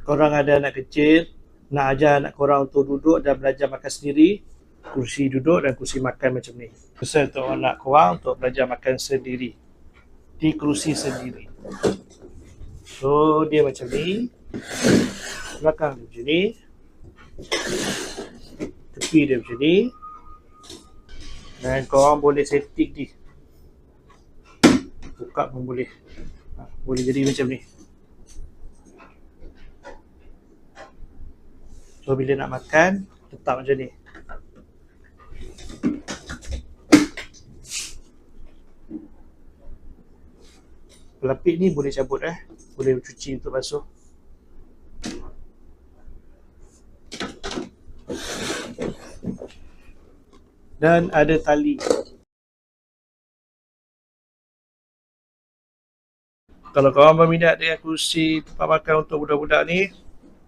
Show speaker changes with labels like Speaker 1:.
Speaker 1: korang ada anak kecil, nak ajar anak korang untuk duduk dan belajar makan sendiri, kursi duduk dan kursi makan macam ni. Pesan untuk anak korang untuk belajar makan sendiri di kerusi sendiri. So dia macam ni, belakang dia macam ni, tepi dia macam ni, dan korang boleh setting ni, buka pun boleh, boleh jadi macam ni. So bila nak makan, letak macam ni. Pelapik ni boleh cabut, boleh cuci untuk basuh. Dan ada tali. Kalau korang berminat dengan kursi tempat makan untuk budak-budak ni,